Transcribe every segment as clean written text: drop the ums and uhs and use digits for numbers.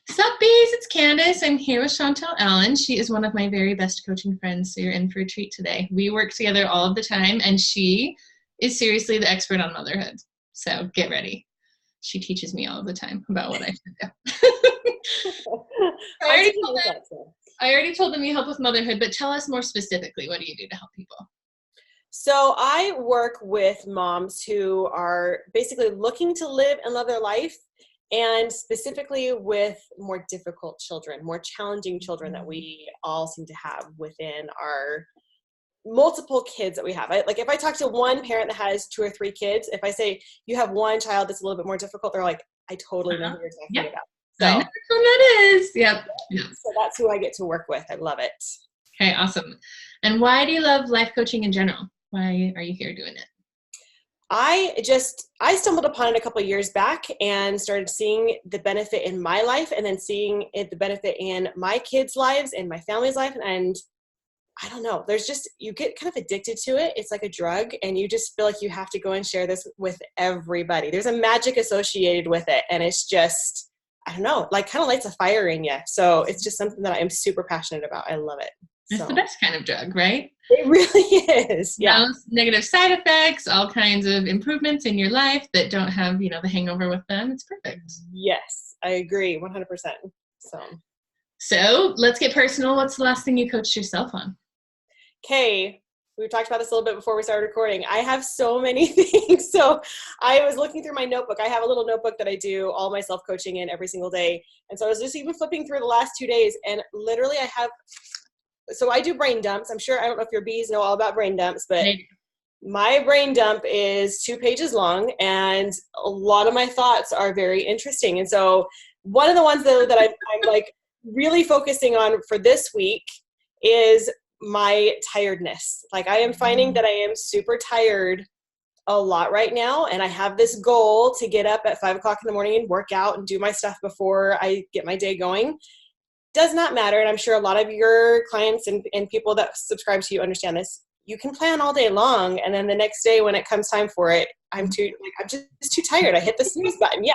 Sup, bees? It's Candice. I'm here with Chantel Allen. She is one of my very best coaching friends, so you're in for a treat today. We work together all of the time, and she is seriously the expert on motherhood. So get ready. She teaches me all of the time about what I should do. I already told them you help with motherhood, but tell us more specifically, what do you do to help people? So I work with moms who are basically looking to live and love their life, and specifically with more difficult children, more challenging children that we all seem to have within our multiple kids that we have. Like if I talk to one parent that has 2 or 3 kids, if I say you have one child that's a little bit more difficult, they're like, I totally know who you're talking about. So, I know which one that is. Yep. So that's who I get to work with. I love it. Okay, awesome. And why do you love life coaching in general? Why are you here doing it? I stumbled upon it a couple of years back and started seeing the benefit in my life, and then seeing the benefit in my kids' lives and my family's life. And I don't know, you get kind of addicted to it. It's like a drug, and you just feel like you have to go and share this with everybody. There's a magic associated with it. And it's just, I don't know, like kind of lights a fire in you. So it's just something that I'm super passionate about. I love it. It's the best kind of drug, right? It really is. Yeah. No negative side effects, all kinds of improvements in your life that don't have, the hangover with them. It's perfect. Yes, I agree 100%. So let's get personal. What's the last thing you coached yourself on? Okay. We talked about this a little bit before we started recording. I have so many things. So I was looking through my notebook. I have a little notebook that I do all my self-coaching in every single day. And so I was just even flipping through the last 2 days, and literally so I do brain dumps. I don't know if your bees know all about brain dumps, but my brain dump is 2 pages long, and a lot of my thoughts are very interesting. And so one of the ones that I'm like really focusing on for this week is my tiredness. Like I am finding that I am super tired a lot right now. And I have this goal to get up at 5 o'clock in the morning and work out and do my stuff before I get my day going. Does not matter. And I'm sure a lot of your clients and people that subscribe to you understand this. You can plan all day long, and then the next day when it comes time for it, I'm just too tired. I hit the snooze button. Yeah.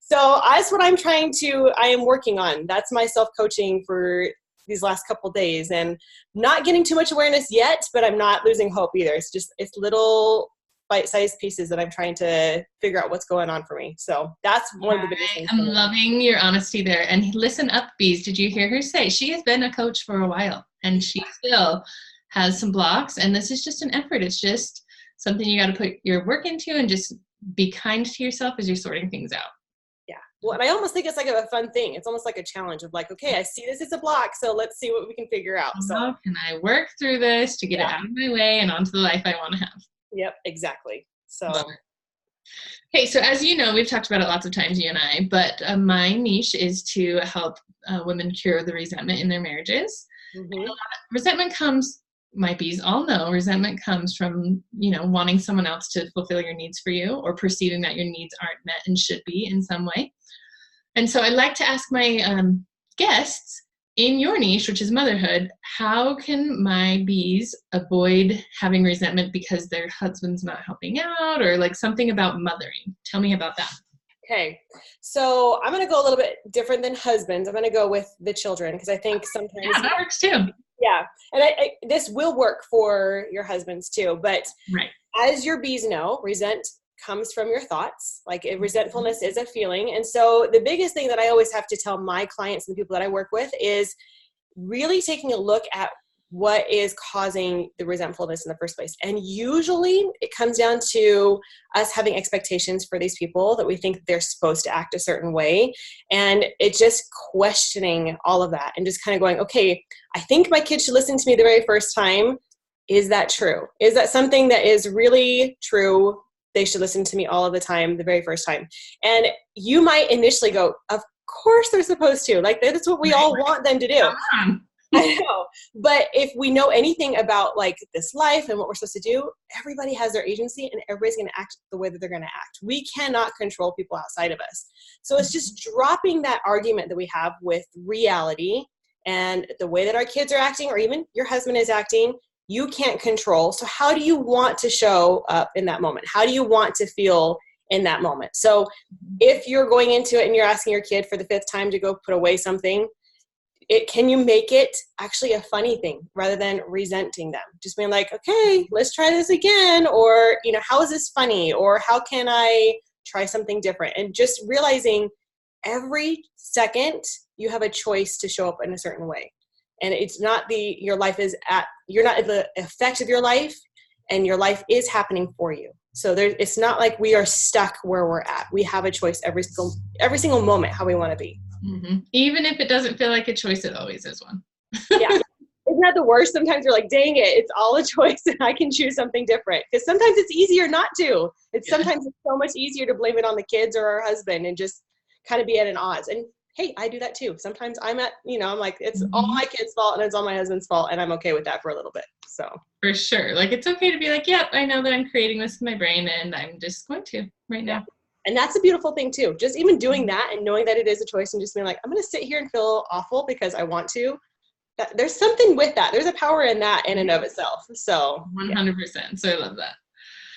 So that's what I am working on. That's my self-coaching for these last couple days, and not getting too much awareness yet, but I'm not losing hope either. It's little bite-sized pieces that I'm trying to figure out what's going on for me. So that's one of the biggest things. I'm loving your honesty there. And listen up, bees. Did you hear her say she has been a coach for a while, and she still has some blocks, and this is just an effort. It's just something you got to put your work into, and just be kind to yourself as you're sorting things out. Yeah. Well, and I almost think it's like a fun thing. It's almost like a challenge of like, okay, I see this as a block, so let's see what we can figure out. How can I work through this to get it out of my way and onto the life I want to have? Yep, exactly. So, okay, so as you know, we've talked about it lots of times, you and I, but my niche is to help women cure the resentment in their marriages. Mm-hmm. Resentment comes, my bees all know, resentment comes from, wanting someone else to fulfill your needs for you, or perceiving that your needs aren't met and should be in some way. And so I'd like to ask my guests, in your niche, which is motherhood, how can my bees avoid having resentment because their husband's not helping out, or like something about mothering? Tell me about that. Okay. So I'm going to go a little bit different than husbands. I'm going to go with the children, because I think sometimes. Yeah, that works too. Yeah. And this will work for your husbands too. But as your bees know, resent comes from your thoughts. Like resentfulness is a feeling. And so the biggest thing that I always have to tell my clients and the people that I work with is really taking a look at what is causing the resentfulness in the first place. And usually it comes down to us having expectations for these people that we think they're supposed to act a certain way. And it's just questioning all of that and just kind of going, okay, I think my kid should listen to me the very first time. Is that true? Is that something that is really true? They should listen to me all of the time, the very first time. And you might initially go, of course they're supposed to. Like, that's what we all want them to do. I know. But if we know anything about like this life and what we're supposed to do, everybody has their agency, and everybody's going to act the way that they're going to act. We cannot control people outside of us. So it's just dropping that argument that we have with reality and the way that our kids are acting, or even your husband is acting. You can't control. So how do you want to show up in that moment? How do you want to feel in that moment. So if you're going into it and you're asking your kid for the 5th time to go put away something, can you make it actually a funny thing rather than resenting them? Just being like, okay, let's try this again. Or, how is this funny? Or how can I try something different? And just realizing every second you have a choice to show up in a certain way. And it's not you're not at the effect of your life, and your life is happening for you. So it's not like we are stuck where we're at. We have a choice every single moment how we want to be. Mm-hmm. Even if it doesn't feel like a choice, it always is one. Yeah. Isn't that the worst? Sometimes you're like, dang it, it's all a choice and I can choose something different. Because sometimes it's easier not to. Sometimes it's so much easier to blame it on the kids or our husband and just kind of be at an odds. And hey, I do that too. Sometimes I'm like, it's all my kids' fault and it's all my husband's fault, and I'm okay with that for a little bit. So for sure. Like, it's okay to be like, yep, I know that I'm creating this in my brain and I'm just going to right now. And that's a beautiful thing too. Just even doing that and knowing that it is a choice and just being like, I'm going to sit here and feel awful because I want to. There's something with that. There's a power in that in and of itself. So 100%. So I love that.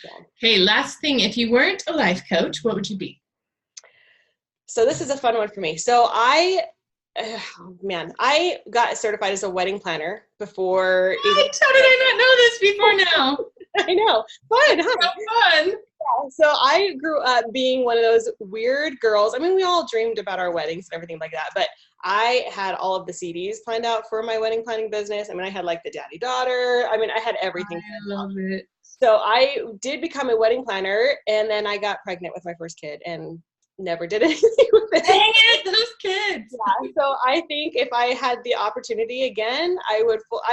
Yeah. Okay. Last thing, if you weren't a life coach, what would you be? So this is a fun one for me. So I got certified as a wedding planner before. How did I not know this before now? I know. Fun, huh? So fun. So I grew up being one of those weird girls. I mean, we all dreamed about our weddings and everything like that, but I had all of the CDs planned out for my wedding planning business. I mean, I had like the daddy-daughter. I mean, I had everything. I love it. So I did become a wedding planner, and then I got pregnant with my first kid and never did anything with it. Dang it, those kids. Yeah. So I think if I had the opportunity again, I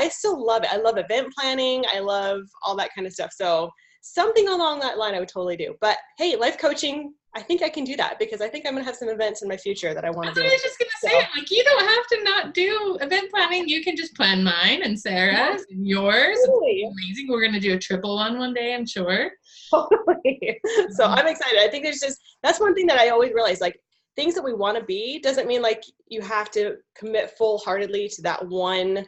still love it. I love event planning. I love all that kind of stuff. So something along that line I would totally do. But hey, life coaching, I think I can do that because I think I'm going to have some events in my future that I want to do. I was just going to say, like, you don't have to not do event planning. You can just plan mine and Sarah's and yours. Totally. It's amazing. We're going to do a triple one day, I'm sure. Totally. So I'm excited. I think that's one thing that I always realize, like, things that we want to be doesn't mean like you have to commit full-heartedly to that one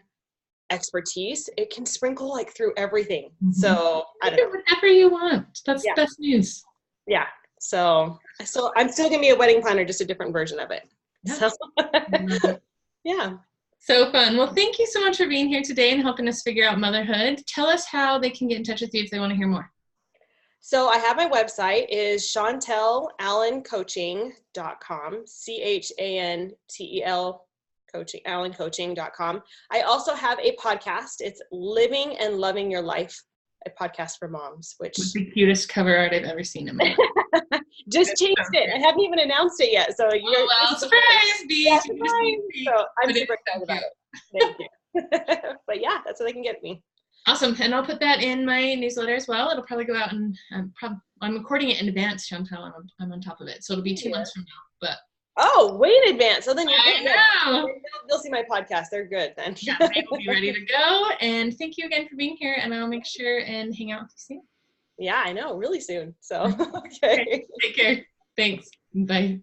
expertise. It can sprinkle like through everything. Mm-hmm. So I don't know. Whatever you want. That's the best news. Yeah. So I'm still gonna be a wedding planner, just a different version of it. Yeah. So yeah. So fun. Well, thank you so much for being here today and helping us figure out motherhood. Tell us how they can get in touch with you if they want to hear more. So I have my website is ChantelAllenCoaching.com, CHANTEL coaching, AllenCoaching.com. I also have a podcast. It's Living and Loving Your Life, a podcast for moms, which with the cutest cover art I've ever seen in my life. Just changed it. I haven't even announced it yet. So surprise, Bee. Yeah, so I'm super excited about it. Thank you. But yeah, that's what they can get me. Awesome. And I'll put that in my newsletter as well. It'll probably go out and I'm recording it in advance, Chantel. I'm on top of it. So it'll be 2 months from now. But way in advance. So then you're good. I know. They'll see my podcast. They're good then. Yeah, they will be ready to go. And thank you again for being here. And I'll make sure and hang out with you soon. Yeah, I know. Really soon. So, okay. Take care. Thanks. Bye.